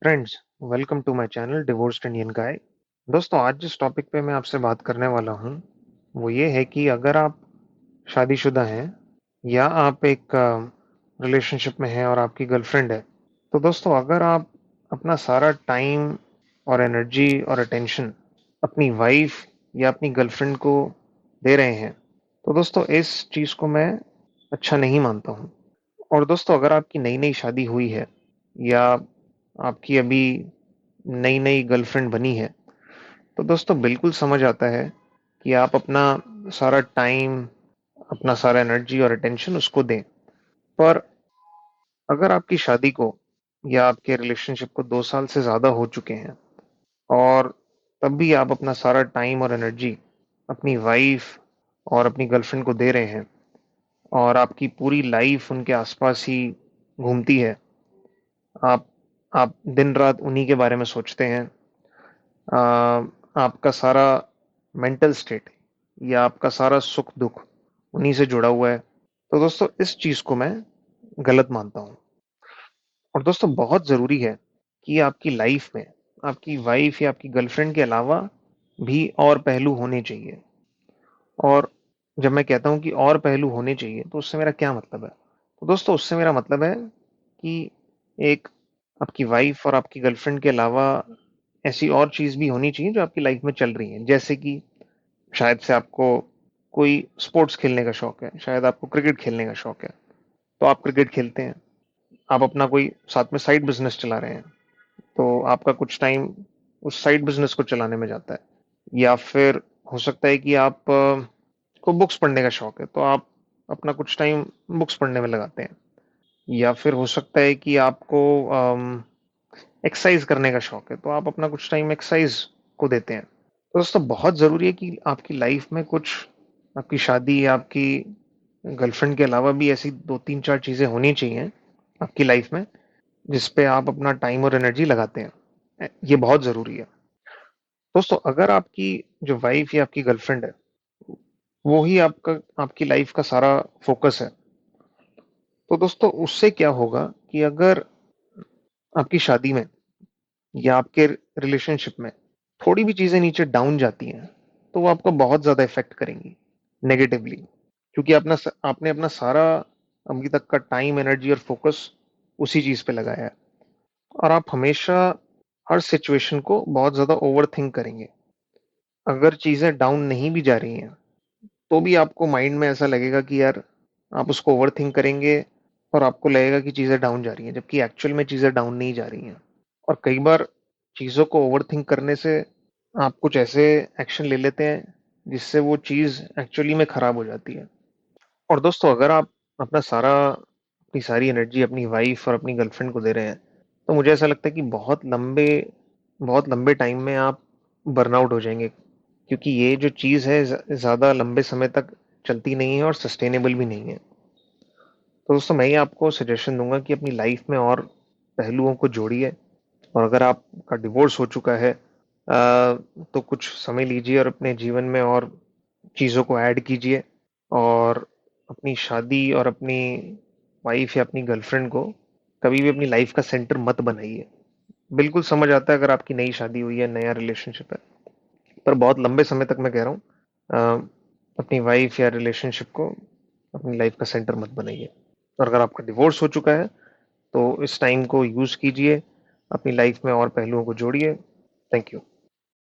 Friends, welcome to my channel divorced Indian guy. दोस्तों, आज जिस टॉपिक पे मैं आपसे बात करने वाला हूँ वो ये है कि अगर आप शादीशुदा हैं या आप एक रिलेशनशिप में हैं और आपकी गर्लफ्रेंड है, तो दोस्तों अगर आप अपना सारा टाइम और एनर्जी और अटेंशन अपनी वाइफ या अपनी गर्लफ्रेंड को दे रहे हैं, तो दोस्तों इस चीज़ को मैं अच्छा नहीं मानता हूँ। और दोस्तों, अगर आपकी नई नई शादी हुई है या आपकी अभी नई नई गर्लफ्रेंड बनी है, तो दोस्तों बिल्कुल समझ आता है कि आप अपना सारा टाइम, अपना सारा एनर्जी और अटेंशन उसको दें। पर अगर आपकी शादी को या आपके रिलेशनशिप को 2 साल से ज़्यादा हो चुके हैं और तब भी आप अपना सारा टाइम और एनर्जी अपनी वाइफ और अपनी गर्लफ्रेंड को दे रहे हैं और आपकी पूरी लाइफ उनके आसपास ही घूमती है, आप आप दिन रात उन्हीं के बारे में सोचते हैं, अ, आपका सारा मेंटल स्टेट या आपका सारा सुख दुख उन्हीं से जुड़ा हुआ है, तो दोस्तों इस चीज़ को मैं गलत मानता हूँ। और दोस्तों बहुत ज़रूरी है कि आपकी लाइफ में आपकी वाइफ या आपकी गर्लफ्रेंड के अलावा भी और पहलू होने चाहिए। और जब मैं कहता हूँ कि और पहलू होने चाहिए, तो उससे मेरा क्या मतलब है? तो दोस्तों उससे मेरा मतलब है कि एक आपकी वाइफ और आपकी गर्लफ्रेंड के अलावा ऐसी और चीज़ भी होनी चाहिए जो आपकी लाइफ में चल रही हैं। जैसे कि शायद से आपको कोई स्पोर्ट्स खेलने का शौक है, शायद आपको क्रिकेट खेलने का शौक है, तो आप क्रिकेट खेलते हैं। आप अपना कोई साथ में साइड बिजनेस चला रहे हैं, तो आपका कुछ टाइम उस साइड बिजनेस को चलाने में जाता है। या फिर हो सकता है कि आप को बुक्स पढ़ने का शौक है, तो आप अपना कुछ टाइम बुक्स पढ़ने में लगाते हैं। या फिर हो सकता है कि आपको एक्सरसाइज करने का शौक है, तो आप अपना कुछ टाइम एक्सरसाइज को देते हैं। तो दोस्तों बहुत ज़रूरी है कि आपकी लाइफ में कुछ, आपकी शादी या आपकी गर्लफ्रेंड के अलावा भी ऐसी 2-3-4 चीज़ें होनी चाहिए आपकी लाइफ में, जिस पे आप अपना टाइम और एनर्जी लगाते हैं। ये बहुत ज़रूरी है। दोस्तों अगर आपकी जो वाइफ या आपकी गर्लफ्रेंड है, वो ही आपका आपकी लाइफ का सारा फोकस है, तो दोस्तों उससे क्या होगा कि अगर आपकी शादी में या आपके रिलेशनशिप में थोड़ी भी चीज़ें नीचे डाउन जाती हैं, तो वो आपको बहुत ज़्यादा इफ़ेक्ट करेंगी नेगेटिवली। क्योंकि आपने अपना सारा अभी तक का टाइम, एनर्जी और फ़ोकस उसी चीज़ पे लगाया है और आप हमेशा हर सिचुएशन को बहुत ज़्यादा ओवरथिंक करेंगे। अगर चीज़ें डाउन नहीं भी जा रही हैं, तो भी आपको माइंड में ऐसा लगेगा कि यार, आप उसको ओवरथिंक करेंगे और आपको लगेगा कि चीज़ें डाउन जा रही हैं, जबकि एक्चुअल में चीज़ें डाउन नहीं जा रही हैं। और कई बार चीज़ों को ओवरथिंक करने से आप कुछ ऐसे एक्शन ले लेते हैं जिससे वो चीज़ एक्चुअली में खराब हो जाती है। और दोस्तों अगर आप अपनी सारी एनर्जी अपनी वाइफ और अपनी गर्लफ्रेंड को दे रहे हैं, तो मुझे ऐसा लगता है कि बहुत लंबे टाइम में आप बर्नआउट हो जाएंगे, क्योंकि ये जो चीज़ है ज़्यादा लंबे समय तक चलती नहीं है और सस्टेनेबल भी नहीं है। तो दोस्तों मैं ही आपको सजेशन दूंगा कि अपनी लाइफ में और पहलुओं को जोड़िए। और अगर आपका डिवोर्स हो चुका है, तो कुछ समय लीजिए और अपने जीवन में और चीज़ों को ऐड कीजिए। और अपनी शादी और अपनी वाइफ या अपनी गर्लफ्रेंड को कभी भी अपनी लाइफ का सेंटर मत बनाइए। बिल्कुल समझ आता है अगर आपकी नई शादी हुई है, नया रिलेशनशिप है, पर बहुत लंबे समय तक मैं कह रहा हूँ, अपनी वाइफ या रिलेशनशिप को अपनी लाइफ का सेंटर मत बनाइए। और अगर आपका डिवोर्स हो चुका है, तो इस टाइम को यूज़ कीजिए, अपनी लाइफ में और पहलुओं को जोड़िए। Thank you.